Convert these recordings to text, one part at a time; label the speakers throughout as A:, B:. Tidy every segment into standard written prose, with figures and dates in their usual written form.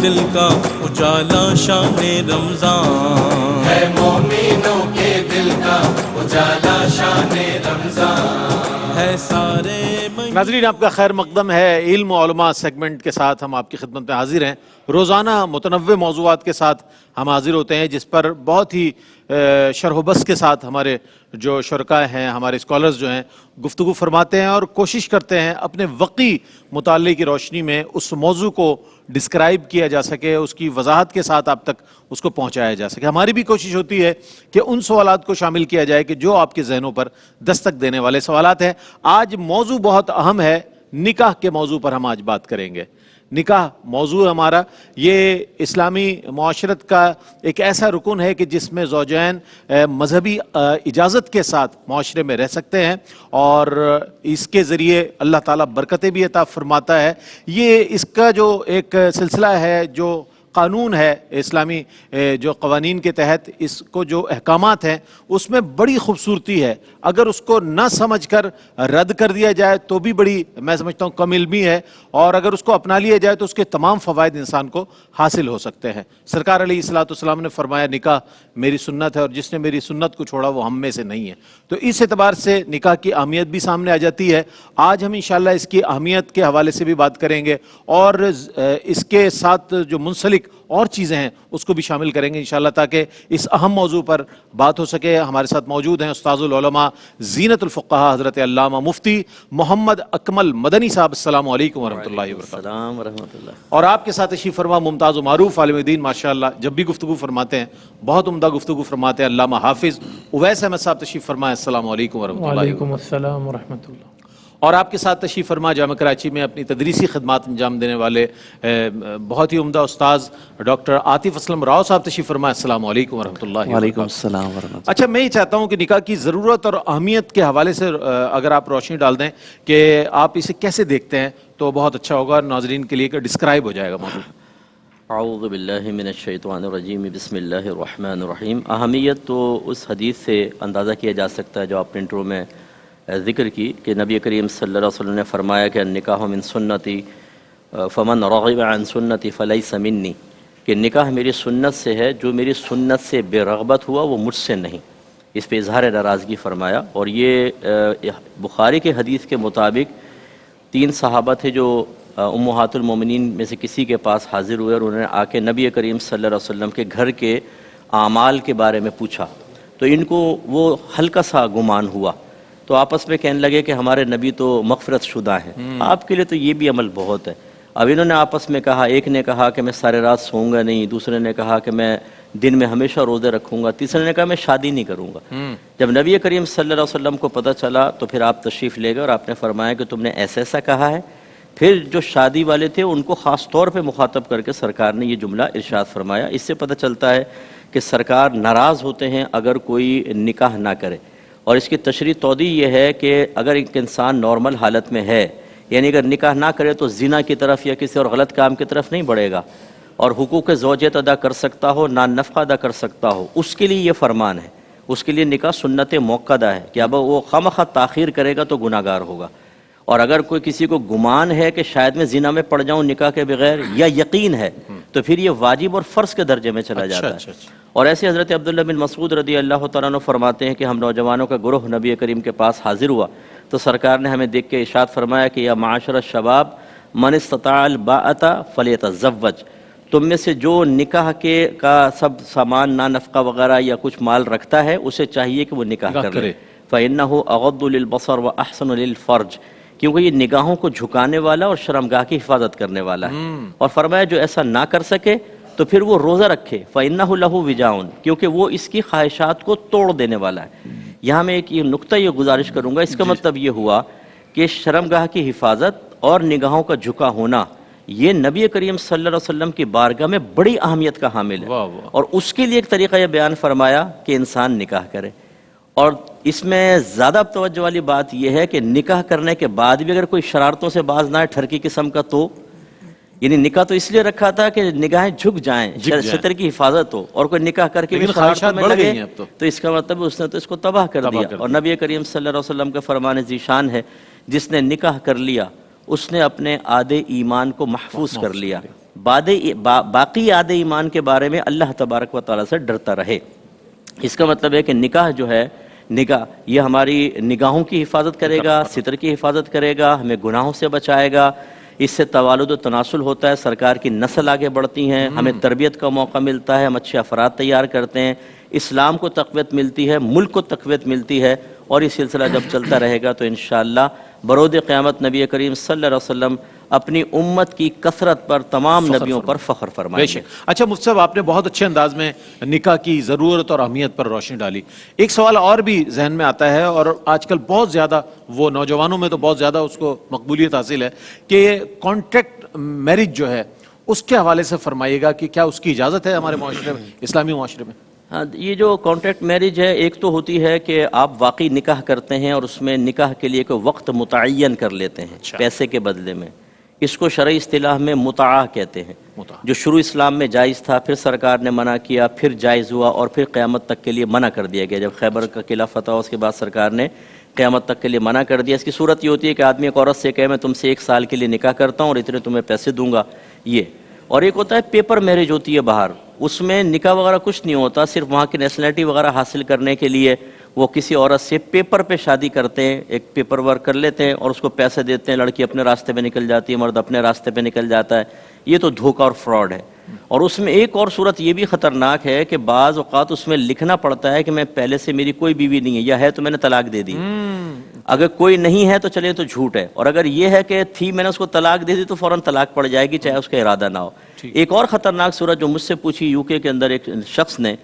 A: دل کا اجالا شان رمضان،
B: ہے مومنوں کے دل کا اجالا شان رمضان،
A: ہے سارے
C: ناظرین آپ کا خیر مقدم ہے۔ علم و علماء سیگمنٹ کے ساتھ ہم آپ کی خدمت میں حاضر ہیں۔ روزانہ متنوع موضوعات کے ساتھ ہم حاضر ہوتے ہیں، جس پر بہت ہی شرح و بس کے ساتھ ہمارے جو شرکاء ہیں، ہمارے اسکالرز جو ہیں، گفتگو فرماتے ہیں اور کوشش کرتے ہیں اپنے وقی مطالعے کی روشنی میں اس موضوع کو ڈسکرائب کیا جا سکے، اس کی وضاحت کے ساتھ آپ تک اس کو پہنچایا جا سکے۔ ہماری بھی کوشش ہوتی ہے کہ ان سوالات کو شامل کیا جائے کہ جو آپ کے ذہنوں پر دستک دینے والے سوالات ہیں۔ آج موضوع بہت اہم ہے، نکاح کے موضوع پر ہم آج بات کریں گے۔ نکاح موضوع ہمارا، یہ اسلامی معاشرت کا ایک ایسا رکن ہے کہ جس میں زوجین مذہبی اجازت کے ساتھ معاشرے میں رہ سکتے ہیں اور اس کے ذریعے اللہ تعالیٰ برکتیں بھی عطا فرماتا ہے۔ یہ اس کا جو ایک سلسلہ ہے، جو قانون ہے اسلامی، جو قوانین کے تحت اس کو جو احکامات ہیں اس میں بڑی خوبصورتی ہے۔ اگر اس کو نہ سمجھ کر رد کر دیا جائے تو بھی بڑی، میں سمجھتا ہوں، کم علمی ہے، اور اگر اس کو اپنا لیا جائے تو اس کے تمام فوائد انسان کو حاصل ہو سکتے ہیں۔ سرکار علیہ الصلوۃ والسلام نے فرمایا نکاح میری سنت ہے اور جس نے میری سنت کو چھوڑا وہ ہم میں سے نہیں ہے۔ تو اس اعتبار سے نکاح کی اہمیت بھی سامنے آ جاتی ہے۔ آج ہم انشاءاللہ اس کی اہمیت کے حوالے سے بھی بات کریں گے اور اس کے ساتھ جو منسلک اور چیزیں ہیں اس کو بھی شامل کریں گے انشاءاللہ، تاکہ اس اہم موضوع پر بات ہو سکے۔ ہمارے ساتھ موجود ہیں استاذ العلماء زینت الفقہاء حضرت علامہ مفتی محمد اکمل مدنی صاحب۔ السلام علیکم ورحمۃ اللہ وبرکاتہ۔
D: السلام ورحمۃ اللہ۔
C: اور آپ کے ساتھ تشریف فرما ممتاز و معروف عالم دین، ماشاءاللہ جب بھی گفتگو فرماتے ہیں بہت عمدہ گفتگو فرماتے ہیں، علامہ حافظ اویس احمد صاحب تشریف فرمائے۔ السلام علیکم ورحمۃ اللہ۔
E: وعلیکم السلام ورحمۃ اللہ۔
C: اور آپ کے ساتھ تشریف فرما جامعہ کراچی میں اپنی تدریسی خدمات انجام دینے والے بہت ہی عمدہ استاذ ڈاکٹر عاطف اسلم راؤ صاحب تشریف فرما۔ السلام علیکم ورحمۃ اللہ۔
D: وعلیکم السلام ورحمۃ اللہ۔
C: اچھا، میں یہ چاہتا ہوں کہ نکاح کی ضرورت اور اہمیت کے حوالے سے اگر آپ روشنی ڈال دیں کہ آپ اسے کیسے دیکھتے ہیں تو بہت اچھا ہوگا، ناظرین کے لیے کہ ڈسکرائب ہو جائے گا موضوع۔
D: اعوذ باللہ من الشیطان الرجیم، بسم اللہ الرحمن الرحیم۔ اہمیت تو اس حدیث سے اندازہ کیا جا سکتا ہے جو آپ نے انٹرو میں ذکر کی کہ نبی کریم صلی اللہ علیہ وسلم نے فرمایا کہ النکاح من سنتی فمن رغب عن سنتی فلیس منی، کہ نکاح میری سنت سے ہے، جو میری سنت سے بے رغبت ہوا وہ مجھ سے نہیں۔ اس پہ اظہار ناراضگی فرمایا۔ اور یہ بخاری کے حدیث کے مطابق 3 صحابہ تھے جو امہات المومنین میں سے کسی کے پاس حاضر ہوئے اور انہوں نے آ کے نبی کریم صلی اللہ علیہ وسلم کے گھر کے اعمال کے بارے میں پوچھا، تو ان کو وہ ہلکا سا گمان ہوا، تو آپس میں کہنے لگے کہ ہمارے نبی تو مغفرت شدہ ہیں، آپ کے لیے تو یہ بھی عمل بہت ہے۔ اب انہوں نے آپس میں کہا، ایک نے کہا کہ میں سارے رات سوؤں گا نہیں، دوسرے نے کہا کہ میں دن میں ہمیشہ روزے رکھوں گا، تیسرے نے کہا میں شادی نہیں کروں گا۔ جب نبی کریم صلی اللہ علیہ وسلم کو پتہ چلا تو پھر آپ تشریف لے گئے اور آپ نے فرمایا کہ تم نے ایسا ایسا کہا ہے۔ پھر جو شادی والے تھے ان کو خاص طور پہ مخاطب کر کے سرکار نے یہ جملہ ارشاد فرمایا۔ اس سے پتہ چلتا ہے کہ سرکار ناراض ہوتے ہیں اگر کوئی نکاح نہ کرے، اور اس کی تشریح توضیح یہ ہے کہ اگر ایک انسان نارمل حالت میں ہے، یعنی اگر نکاح نہ کرے تو زنا کی طرف یا کسی اور غلط کام کی طرف نہیں بڑھے گا اور حقوق زوجیت ادا کر سکتا ہو، نان نفقہ ادا کر سکتا ہو، اس کے لیے یہ فرمان ہے۔ اس کے لیے نکاح سنت موقدہ ہے کہ اب وہ خواہ تاخیر کرے گا تو گناہ گار ہوگا۔ اور اگر کوئی کسی کو گمان ہے کہ شاید میں زنا میں پڑ جاؤں نکاح کے بغیر، یا یقین ہے، تو پھر یہ واجب اور فرض کے درجے میں چلا جاتا ہے۔ اور ایسے حضرت عبداللہ بن مسعود رضی اللہ تعالیٰ عنہ فرماتے ہیں کہ ہم نوجوانوں کا گروہ نبی کریم کے پاس حاضر ہوا تو سرکار نے ہمیں دیکھ کے ارشاد فرمایا کہ یا معاشر الشباب من استطاع الباءۃ فلیتزوج، تم میں سے جو نکاح کے کا سب سامان نفقہ وغیرہ یا کچھ مال رکھتا ہے اسے چاہیے کہ وہ نکاح کر لے، فإنہ اغض للبصر واحسن للفرج، کیونکہ یہ نگاہوں کو جھکانے والا اور شرمگاہ کی حفاظت کرنے والا ہے۔ اور فرمایا جو ایسا نہ کر سکے تو پھر وہ روزہ رکھے، فإنہ لہ وجاؤن، کیونکہ وہ اس کی خواہشات کو توڑ دینے والا ہے۔ یہاں میں ایک یہ نقطہ یہ گزارش کروں گا، اس کا مطلب یہ ہوا کہ شرمگاہ کی حفاظت اور نگاہوں کا جھکا ہونا یہ نبی کریم صلی اللہ علیہ وسلم کی بارگاہ میں بڑی اہمیت کا حامل ہے، اور اس کے لیے ایک طریقہ یہ بیان فرمایا کہ انسان نکاح کرے۔ اور اس میں زیادہ توجہ والی بات یہ ہے کہ نکاح کرنے کے بعد بھی اگر کوئی شرارتوں سے باز نہ آئے ٹھرکی قسم کا، تو یعنی نکاح تو اس لیے رکھا تھا کہ نگاہیں جھک جائیں، ستر کی حفاظت ہو، اور کوئی نکاح کر کے بھی خواہشات میں لگے تو اس کا مطلب اس نے تو اس کو تباہ کر دیا۔ اور نبی کریم صلی اللہ علیہ وسلم کا فرمان ذیشان ہے، جس نے نکاح کر لیا اس نے اپنے آدھے ایمان کو محفوظ کر لیا، باقی یاد ایمان کے بارے میں اللہ تبارک و تعالیٰ سے ڈرتا رہے۔ اس کا مطلب ہے کہ نکاح جو ہے، نکاح یہ ہماری نگاہوں کی حفاظت کرے گا، ستر کی حفاظت کرے گا، ہمیں گناہوں سے بچائے گا، اس سے توالد و تناسل ہوتا ہے، سرکار کی نسل آگے بڑھتی ہیں، ہمیں تربیت کا موقع ملتا ہے، ہم اچھے افراد تیار کرتے ہیں، اسلام کو تقویت ملتی ہے، ملک کو تقویت ملتی ہے، اور یہ سلسلہ جب چلتا رہے گا تو انشاءاللہ برود قیامت نبی کریم صلی اللہ علیہ وسلم اپنی امت کی کثرت پر تمام نبیوں پر فخر فرمائیں گے۔
C: اچھا مفتی صاحب، آپ نے بہت اچھے انداز میں نکاح کی ضرورت اور اہمیت پر روشنی ڈالی۔ ایک سوال اور بھی ذہن میں آتا ہے، اور آج کل بہت زیادہ وہ نوجوانوں میں تو بہت زیادہ اس کو مقبولیت حاصل ہے، کہ کانٹریکٹ میرج جو ہے اس کے حوالے سے فرمائیے گا کہ کیا اس کی اجازت ہے ہمارے معاشرے میں، اسلامی معاشرے میں؟
D: ہاں، یہ جو کانٹریکٹ میرج ہے، ایک تو ہوتی ہے کہ آپ واقعی نکاح کرتے ہیں اور اس میں نکاح کے لیے کوئی وقت متعین کر لیتے ہیں پیسے کے بدلے میں، اس کو شرعی اصطلاح میں متعہ کہتے ہیں، جو شروع اسلام میں جائز تھا، پھر سرکار نے منع کیا، پھر جائز ہوا، اور پھر قیامت تک کے لیے منع کر دیا گیا۔ جب خیبر کا قلعہ فتح ہوا اس کے بعد سرکار نے قیامت تک کے لیے منع کر دیا۔ اس کی صورت یہ ہوتی ہے کہ آدمی ایک عورت سے کہے میں تم سے 1 سال کے لیے نکاح کرتا ہوں اور اتنے تمہیں پیسے دوں گا، یہ۔ اور ایک ہوتا ہے پیپر میرج ہوتی ہے باہر، اس میں نکاح وغیرہ کچھ نہیں ہوتا، صرف وہاں کی نیشنلٹی وغیرہ حاصل کرنے کے لیے وہ کسی عورت سے پیپر پہ شادی کرتے ہیں، ایک پیپر ورک کر لیتے ہیں اور اس کو پیسے دیتے ہیں، لڑکی اپنے راستے پہ نکل جاتی ہے، مرد اپنے راستے پہ نکل جاتا ہے۔ یہ تو دھوکہ اور فراڈ ہے۔ اور اس میں ایک اور صورت یہ بھی خطرناک ہے کہ بعض اوقات اس میں لکھنا پڑتا ہے کہ میں پہلے سے میری کوئی بیوی نہیں ہے، یا ہے تو میں نے طلاق دے دی۔ اگر کوئی نہیں ہے تو چلے تو جھوٹ ہے، اور اگر یہ ہے کہ تھی میں نے اس کو طلاق دے دی تو فوراً طلاق پڑ جائے گی، چاہے اس کا ارادہ نہ ہو۔ ایک اور خطرناک صورت جو مجھ سے پوچھی یو کے اندر ایک شخص نے،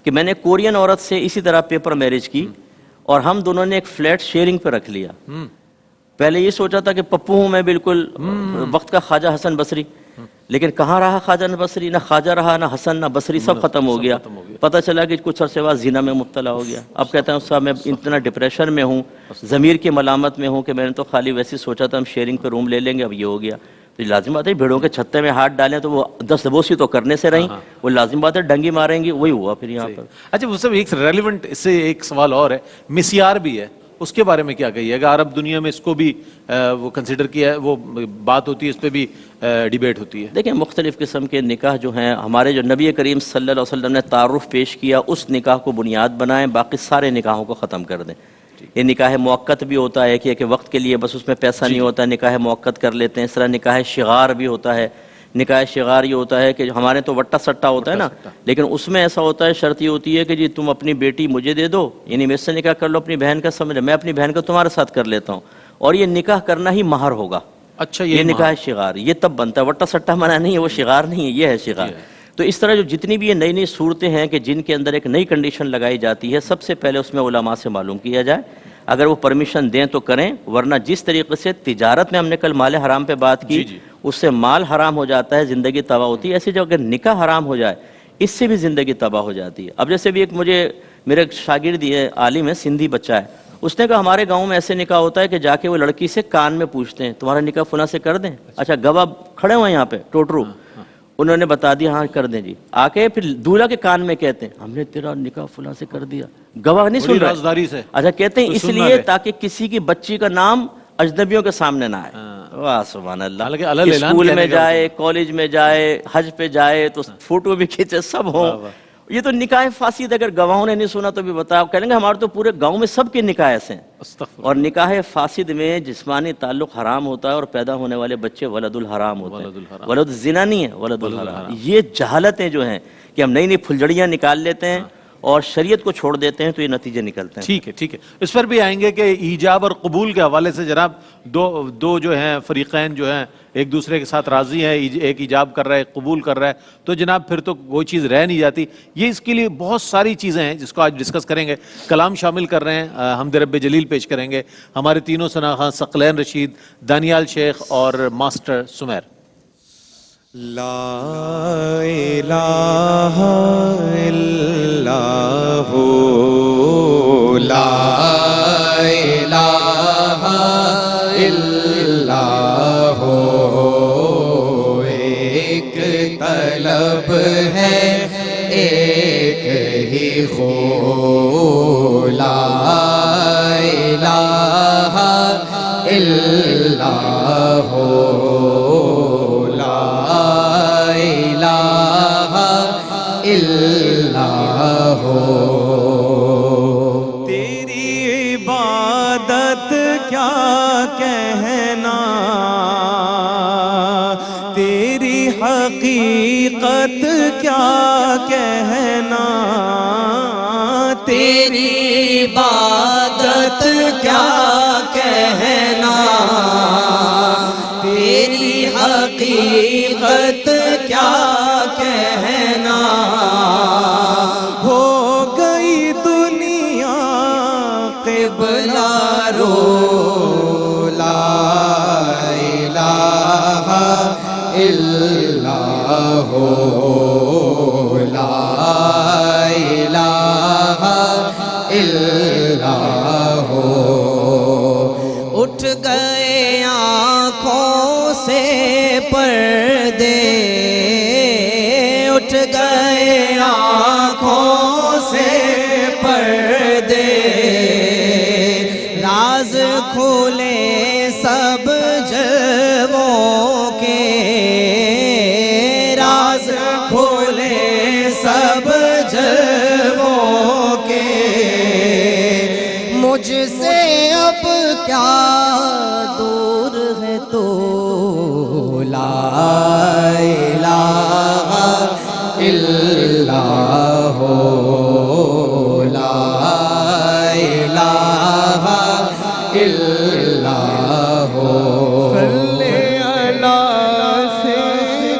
D: کہ میں نے کورین عورت سے اسی طرح پیپر میرج کی اور ہم دونوں نے ایک فلیٹ شیئرنگ پہ رکھ لیا۔ پہلے یہ سوچا تھا کہ پپو ہوں میں بالکل وقت کا خواجہ حسن بصری، لیکن کہاں رہا خواجہ بصری، نہ خواجہ رہا، نہ حسن، نہ بصری، سب ختم ہو گیا۔ پتہ چلا کہ کچھ عرصے بعد زنا میں مبتلا ہو گیا۔ اب کہتا ہے صاحب میں اتنا ڈپریشن میں ہوں، ضمیر کی ملامت میں ہوں کہ میں نے تو خالی ویسے سوچا تھا ہم شیئرنگ پہ روم لے لیں گے، اب یہ ہو گیا۔ تو لازم بات ہے بھیڑوں کے چھتے میں ہاتھ ڈالیں تو وہ دستبوسی تو کرنے سے رہیں، وہ لازم بات ہے ڈنگی ماریں گی، وہی ہوا پھر یہاں پر۔
C: اچھا وہ سب ایک ریلیونٹ اس سے ایک سوال اور ہے، مسیار بھی ہے، اس کے بارے میں کیا کہیے گا؟ عرب دنیا میں اس کو بھی وہ کنسیڈر کیا ہے، وہ بات ہوتی ہے، اس پہ بھی ڈیبیٹ ہوتی ہے۔
D: دیکھیں مختلف قسم کے نکاح جو ہیں، ہمارے جو نبی کریم صلی اللہ علیہ وسلم نے تعارف پیش کیا اس نکاح کو بنیاد بنائیں، باقی سارے نکاحوں کو ختم کر دیں۔ یہ نکاح موقت بھی ہوتا ہے کہ وقت کے لیے بس اس میں پیسہ نہیں ہوتا، نکاح موقت کر لیتے ہیں۔ اس طرح نکاح شغار بھی ہوتا ہے۔ نکاح شغار یہ ہوتا ہے کہ ہمارے تو وٹا سٹا ہوتا ہے نا، لیکن اس میں ایسا ہوتا ہے، شرط یہ ہوتی ہے کہ جی تم اپنی بیٹی مجھے دے دو، یعنی مجھ سے نکاح کر لو، اپنی بہن کا سمجھ، میں اپنی بہن کا تمہارے ساتھ کر لیتا ہوں، اور یہ نکاح کرنا ہی مہر ہوگا۔
C: اچھا
D: یہ نکاح شغار، یہ تب بنتا ہے، وٹا سٹا منع نہیں ہے، وہ شغار نہیں ہے، یہ ہے شغار۔ تو اس طرح جو جتنی بھی یہ نئی نئی صورتیں ہیں کہ جن کے اندر ایک نئی کنڈیشن لگائی جاتی ہے، سب سے پہلے اس میں علماء سے معلوم کیا جائے، اگر وہ پرمیشن دیں تو کریں، ورنہ جس طریقے سے تجارت میں ہم نے کل مال حرام پہ بات کی، اس سے مال حرام ہو جاتا ہے، زندگی تباہ ہوتی ہے، ایسے جو اگر نکاح حرام ہو جائے اس سے بھی زندگی تباہ ہو جاتی ہے۔ اب جیسے بھی ایک مجھے میرے شاگرد یہ عالم ہے، سندھی بچہ ہے، اس نے کہا ہمارے گاؤں میں ایسے نکاح ہوتا ہے کہ جا کے وہ لڑکی سے کان میں پوچھتے ہیں تمہارا نکاح فلاں سے کر دیں؟ اچھا گواہ کھڑے ہوئے یہاں پہ ٹوٹرو، انہوں نے بتا دیا ہاں کر دیں جی، آ کے پھر دولہا کے کان میں کہتے ہیں ہم نے تیرا نکاح فلاں سے کر دیا، گواہ نہیں سن رہے، اچھا کہتے ہیں اس لیے تاکہ کسی کی بچی کا نام اجنبیوں کے سامنے نہ آئے۔ واہ سبحان اللہ، اسکول میں جائے، کالج میں جائے، حج پہ جائے تو فوٹو بھی کھینچے، سب ہوں۔ یہ تو نکاح فاسد، اگر گواہوں نے نہیں سنا تو بھی بتاؤ، کہیں گے ہمارے تو پورے گاؤں میں سب کے نکاح ایسے ہیں۔ اور نکاح فاسد میں جسمانی تعلق حرام ہوتا ہے اور پیدا ہونے والے بچے ولد الحرام ہوتے ہیں، ولد زنا نہیں ہے، ولد الحرام۔ یہ جہالتیں جو ہیں کہ ہم نئی نئی پھلجڑیاں نکال لیتے ہیں اور شریعت کو چھوڑ دیتے ہیں تو یہ نتیجے نکلتے ہیں۔
C: ٹھیک ہے ٹھیک ہے، اس پر بھی آئیں گے کہ ایجاب اور قبول کے حوالے سے جناب دو جو ہیں فریقین جو ہیں ایک دوسرے کے ساتھ راضی ہیں، ایک ایجاب کر رہا ہے ایک قبول کر رہا ہے، تو جناب پھر تو وہ چیز رہ نہیں جاتی۔ یہ اس کے لیے بہت ساری چیزیں ہیں جس کو آج ڈسکس کریں گے، کلام شامل کر رہے ہیں، حمد رب جلیل پیش کریں گے ہمارے تینوں ثنا خان ثقلین رشید، دانیال شیخ اور ماسٹر سمیر۔
B: لا الہ الا ہو، لا الہ الا ہو، ایک طلب ہے ایک ہی خو، لا الہ الا ہو، لا ہو
A: تیری عبادت کیا کہنا، تیری حقیقت کیا کہنا،
B: تیری عبادت کیا کہنا، تیری حقیقت کیا کہنا،
A: ہو گئی دنیا
B: قبلہ رو لا الہ الا ہو، لا الہ الا ہو، اٹھ گئے آنکھوں سے پردے، اٹھ گئے آنکھوں سے پردے، راز کھولے سب جلووں کے، راز کھولے سب جلووں کے، مجھ سے اب کیا دور ہے تو، لا الہ الا ہو، لا الہ الا ہو،
A: صلی اللہ سے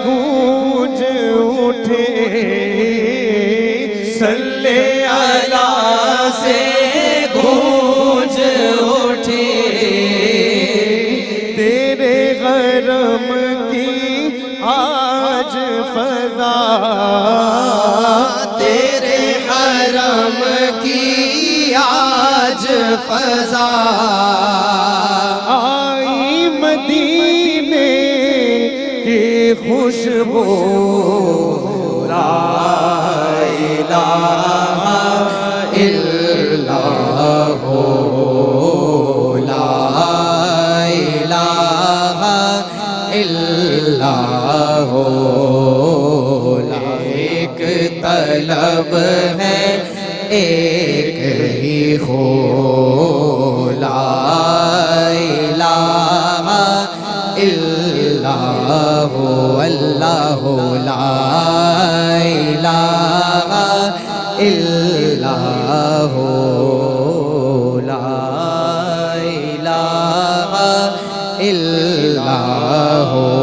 A: گونج اٹھے، صلی
B: اللہ سے گونج اٹھے،
A: تیرے غرم کی آج فضا،
B: تیرے حرم کی آج فضا،
A: آئی مدینے کی خوشبو،
B: لا الہ الا ہو، لا الہ الا ہو، ایک طلب ہے ایک ہی ہو، لا الہ الا ہو، اللہ لا الہ الا ہو، لا الہ الا ہو۔